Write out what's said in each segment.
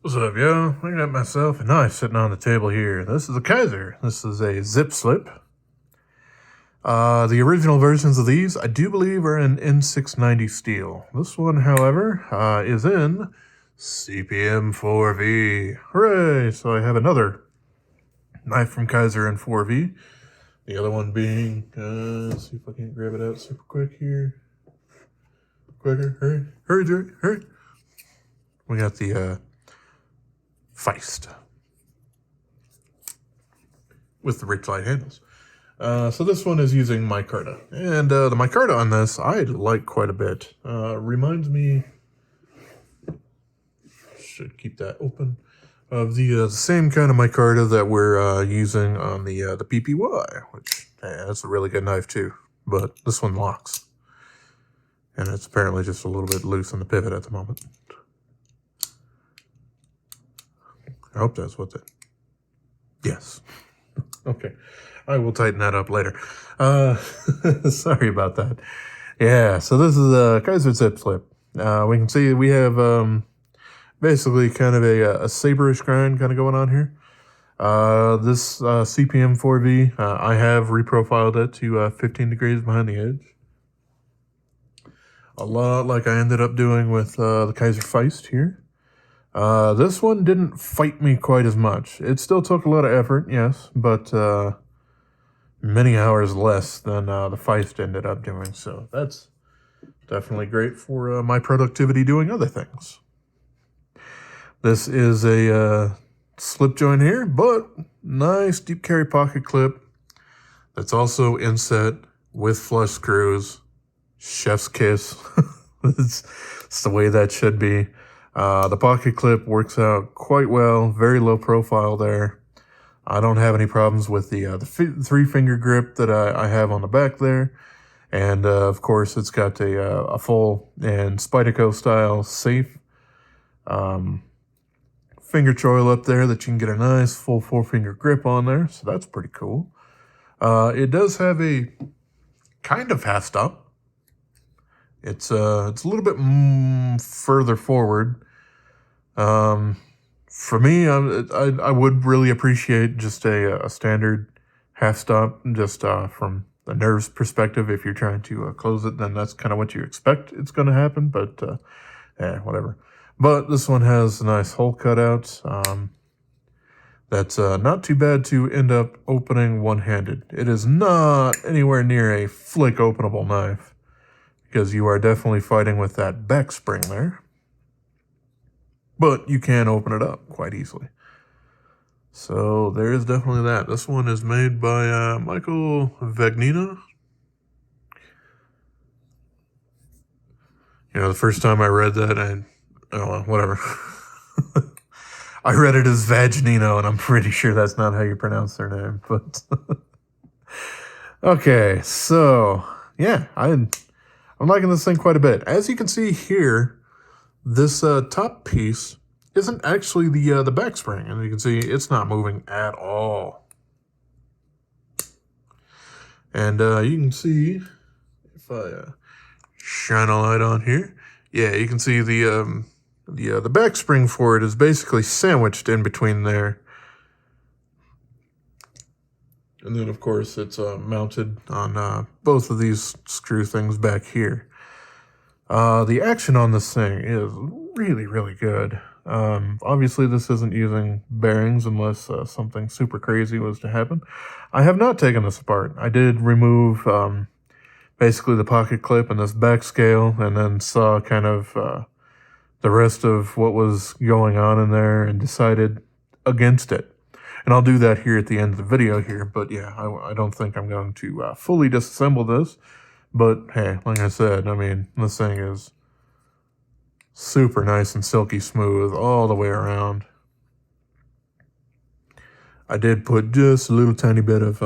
What's up, yo? I got myself a knife sitting on the table here. This is a Kizer. This is a ZipSlip. The original versions of these, I do believe, are in N690 steel. This one, however, is in CPM-4V. Hooray! So I have another knife from Kizer in 4V. The other one being, let's see if I can't grab it out super quick here. Quicker, hurry, hurry, Jerry, hurry. We got the, Feist with the rich light handles. So this one is using Micarta, and the Micarta on this I like quite a bit. Reminds me, should keep that open, of the same kind of Micarta that we're using on the PPY, which that's a really good knife too. But this one locks, and it's apparently just a little bit loose on the pivot at the moment. I hope that's what that. Yes. Okay. I will tighten that up later. Sorry about that. Yeah, so this is a Kizer ZipSlip. We can see we have basically kind of a saberish grind kind of going on here. This CPM-4V, I have reprofiled it to 15 degrees behind the edge. A lot like I ended up doing with the Kizer Feist here. This one didn't fight me quite as much. It still took a lot of effort, yes, but many hours less than the Feist ended up doing, so that's definitely great for my productivity doing other things. This is a slip joint here, but nice deep carry pocket clip that's also inset with flush screws. Chef's kiss. It's the way that should be. The pocket clip works out quite well, very low profile there. I don't have any problems with the 3-finger grip that I have on the back there. And of course, it's got a full and Spyderco style safe finger choil up there that you can get a nice full 4-finger grip on there. So that's pretty cool. It does have a kind of half stop. It's a little bit further forward. For me, I would really appreciate just a standard half stop, just from the nerves perspective. If you're trying to close it, then that's kind of what you expect it's going to happen. But yeah, whatever. But this one has a nice hole cutout. That's not too bad to end up opening one-handed. It is not anywhere near a flick openable knife, because you are definitely fighting with that backspring there. But you can open it up quite easily. So there is definitely that. This one is made by Michael Vagnino. You know, the first time I read that, whatever. I read it as Vagnino, and I'm pretty sure that's not how you pronounce their name. But okay, so yeah, I'm liking this thing quite a bit. As you can see here, this top piece isn't actually the backspring, and you can see it's not moving at all. And you can see, if I shine a light on here, yeah, you can see the backspring for it is basically sandwiched in between there. And then, of course, it's mounted on both of these screw things back here. The action on this thing is really, really good. Obviously, this isn't using bearings unless something super crazy was to happen. I have not taken this apart. I did remove basically the pocket clip and this back scale, and then saw kind of the rest of what was going on in there and decided against it. And I'll do that here at the end of the video here, but yeah, I don't think I'm going to fully disassemble this. But hey, like I said, I mean, this thing is super nice and silky smooth all the way around. I did put just a little tiny bit of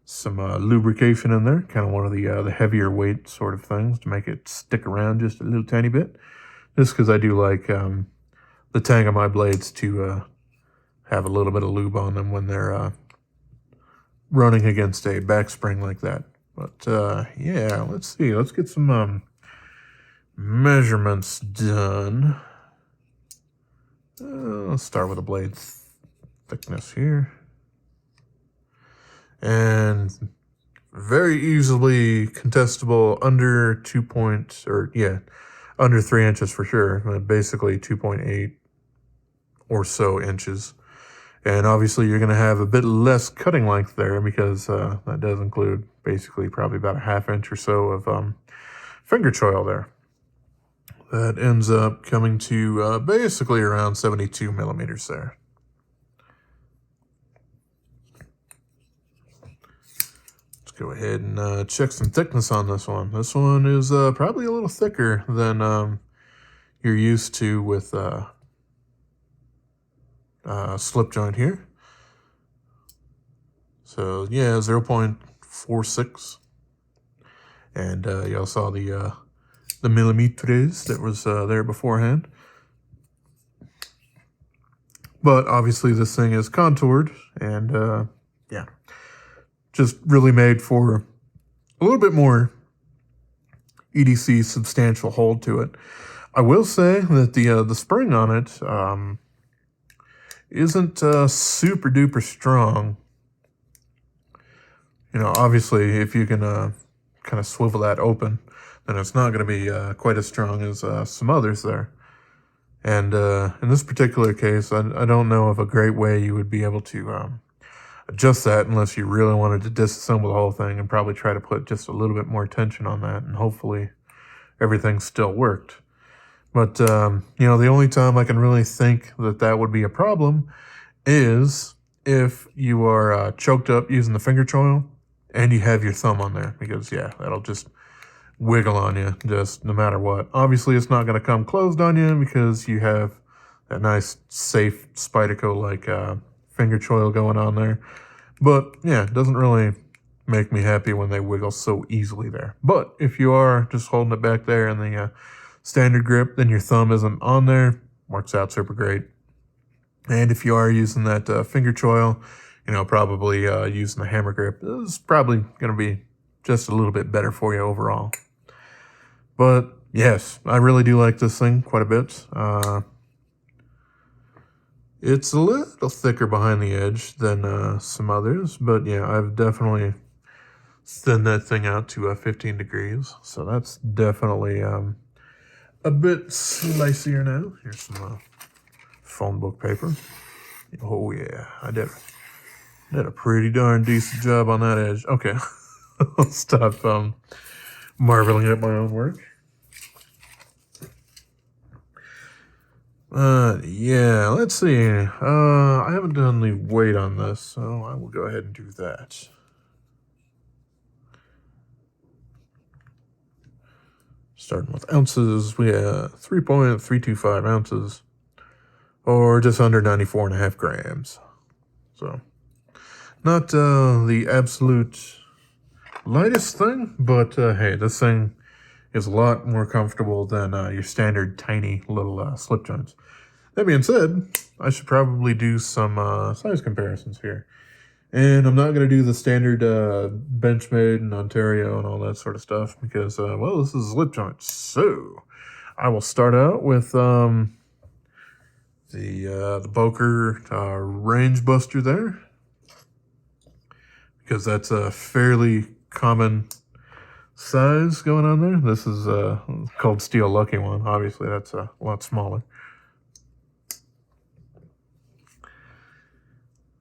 some lubrication in there, kind of one of the heavier weight sort of things to make it stick around just a little tiny bit. Just because I do like the tang of my blades to have a little bit of lube on them when they're running against a backspring like that. But yeah, let's see. Let's get some measurements done. Let's start with a blade thickness here. And very easily contestable under under 3 inches for sure. Basically 2.8 or so inches. And obviously you're going to have a bit less cutting length there because that does include basically probably about a 1/2 inch or so of finger choil there. That ends up coming to basically around 72 millimeters there. Let's go ahead and check some thickness on this one. This one is probably a little thicker than you're used to with slip joint here. So yeah, 0.46. And y'all saw the millimeters that was there beforehand. But obviously this thing is contoured and yeah, just really made for a little bit more EDC substantial hold to it. I will say that the spring on it isn't super duper strong. You know, obviously if you can kind of swivel that open, then it's not going to be quite as strong as some others there. And in this particular case, I don't know of a great way you would be able to adjust that unless you really wanted to disassemble the whole thing and probably try to put just a little bit more tension on that, and hopefully everything still worked. But, you know, the only time I can really think that that would be a problem is if you are choked up using the finger choil and you have your thumb on there, because, yeah, that'll just wiggle on you just no matter what. Obviously, it's not going to come closed on you because you have that nice, safe Spyderco-like finger choil going on there. But, yeah, it doesn't really make me happy when they wiggle so easily there. But if you are just holding it back there in the standard grip, then your thumb isn't on there, works out super great. And if you are using that finger choil, you know, probably using the hammer grip, this is probably going to be just a little bit better for you overall. But yes, I really do like this thing quite a bit. It's a little thicker behind the edge than some others, but yeah, I've definitely thinned that thing out to 15 degrees. So that's definitely a bit slicier now. Here's some phone book paper. Oh yeah, I did a pretty darn decent job on that edge. Okay, I'll stop marveling at my own work. Yeah, let's see. I haven't done the weight on this, so I will go ahead and do that. Starting with ounces, we have 3.325 ounces, or just under 94.5 grams. So, not the absolute lightest thing, but hey, this thing is a lot more comfortable than your standard tiny little slip joints. That being said, I should probably do some size comparisons here. And I'm not going to do the standard Benchmade and Ontario and all that sort of stuff because, well, this is a slip joint. So I will start out with the Boker Range Buster there, because that's a fairly common size going on there. This is called Steel Lucky one. Obviously, that's a lot smaller.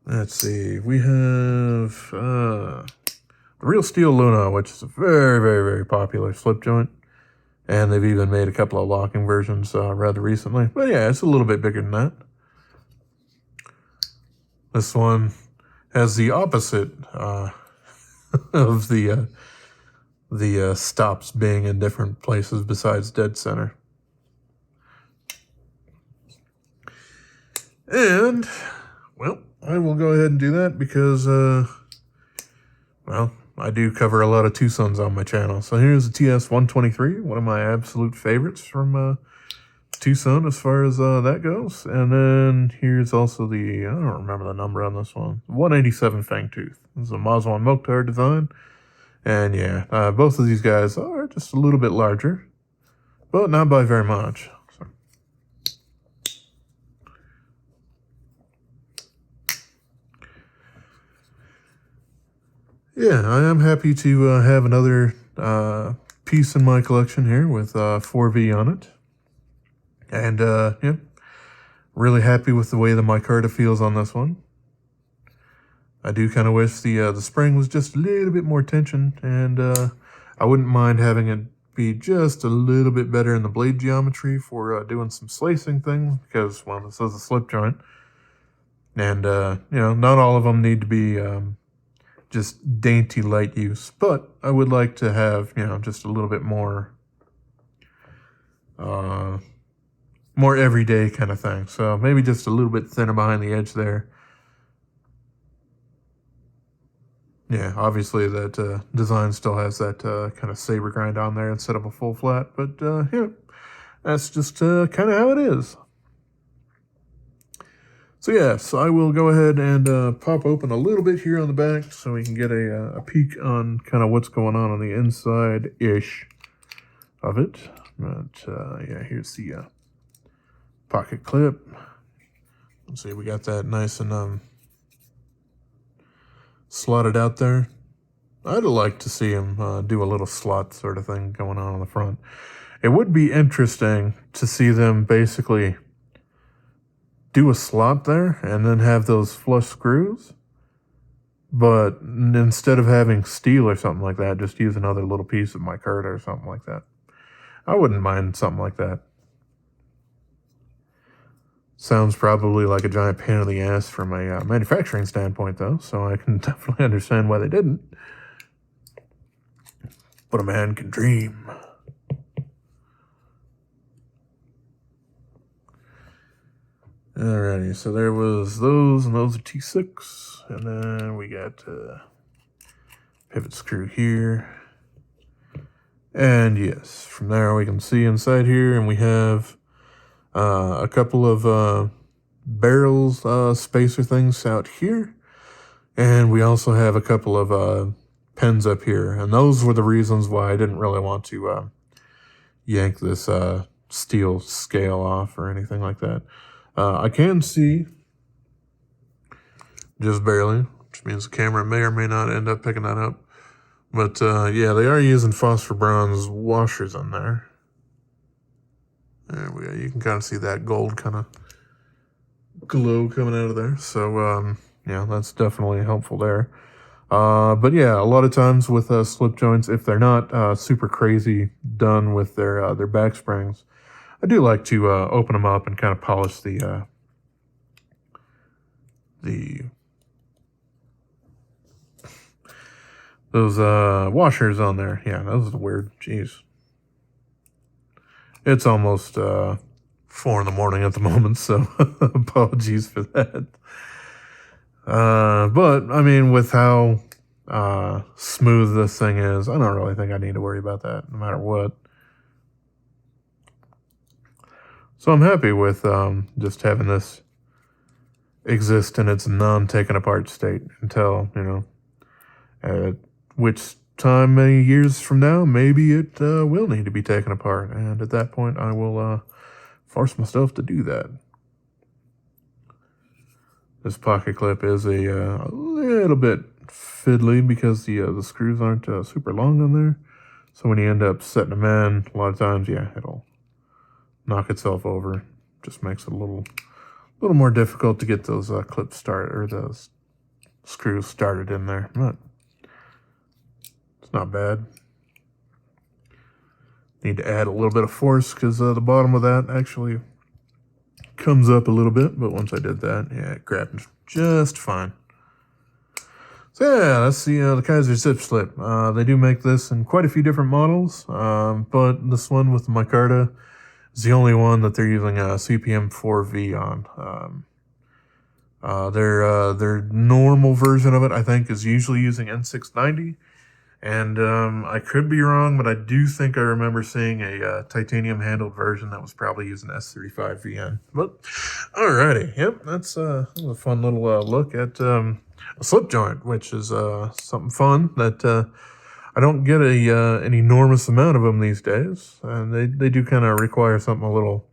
Let's see. We have the Real Steel Luna, which is a very, very, very popular slip joint. And they've even made a couple of locking versions rather recently. But yeah, it's a little bit bigger than that. This one has the opposite of the stops being in different places besides dead center. And, well, I will go ahead and do that because, well, I do cover a lot of Tucson's on my channel. So here's the TS-123, one of my absolute favorites from Tucson as far as that goes. And then here's also the, I don't remember the number on this one, 187 Fangtooth. This is a Mazwan Mokhtar design. And yeah, both of these guys are just a little bit larger, but not by very much. So. Yeah, I am happy to have another piece in my collection here with 4V on it. And yeah, really happy with the way the Micarta feels on this one. I do kind of wish the spring was just a little bit more tension, and I wouldn't mind having it be just a little bit better in the blade geometry for doing some slicing things, because, well, this is a slip joint. And, you know, not all of them need to be just dainty light use, but I would like to have, you know, just a little bit more more everyday kind of thing. So maybe just a little bit thinner behind the edge there. Yeah, obviously that design still has that kind of saber grind on there instead of a full flat, but yeah, that's just kind of how it is. So yes, I will go ahead and pop open a little bit here on the back so we can get a peek on kind of what's going on the inside-ish of it. But yeah, here's the pocket clip. Let's see, we got that nice and slotted out there. I'd like to see him do a little slot sort of thing going on the front. It would be interesting to see them basically do a slot there and then have those flush screws, but instead of having steel or something like that, just use another little piece of micarta or something like that. I wouldn't mind something like that. Sounds probably like a giant pain in the ass from a manufacturing standpoint, though, so I can definitely understand why they didn't. But a man can dream. Alrighty, so there was those, and those are T6, and then we got pivot screw here. And yes, from there we can see inside here, and we have a couple of barrels, spacer things out here. And we also have a couple of pins up here. And those were the reasons why I didn't really want to yank this steel scale off or anything like that. I can see just barely, which means the camera may or may not end up picking that up. But yeah, they are using phosphor bronze washers on there. There we go. You can kind of see that gold kind of glow coming out of there. So yeah, that's definitely helpful there. But yeah, a lot of times with slip joints, if they're not super crazy done with their back springs, I do like to open them up and kind of polish those washers on there. Yeah, that was weird. Jeez. It's almost 4 in the morning at the moment, so apologies for that. But, I mean, with how smooth this thing is, I don't really think I need to worry about that no matter what. So I'm happy with just having this exist in its non-taken apart state until, you know, at which time, many years from now, maybe it will need to be taken apart. And at that point, I will force myself to do that. This pocket clip is a little bit fiddly because the screws aren't super long on there. So when you end up setting them in, a lot of times, yeah, it'll knock itself over. Just makes it a little more difficult to get those clips started, or those screws started in there. But it's not bad. Need to add a little bit of force because the bottom of that actually comes up a little bit, but once I did that, yeah, it grabbed just fine. So yeah, that's the Kizer ZipSlip. They do make this in quite a few different models, but this one with the Micarta is the only one that they're using a CPM-4V on. Their normal version of it, I think, is usually using N690, and I could be wrong, but I do think I remember seeing a titanium handled version that was probably using S35VN. But alrighty, yep, that's a fun little look at a slip joint, which is something fun that I don't get an enormous amount of them these days, and they do kind of require something a little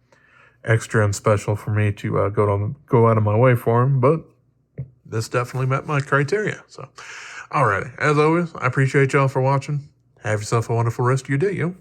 extra and special for me to go out of my way for them, but this definitely met my criteria. So Alrighty, as always, I appreciate y'all for watching. Have yourself a wonderful rest of your day, yo.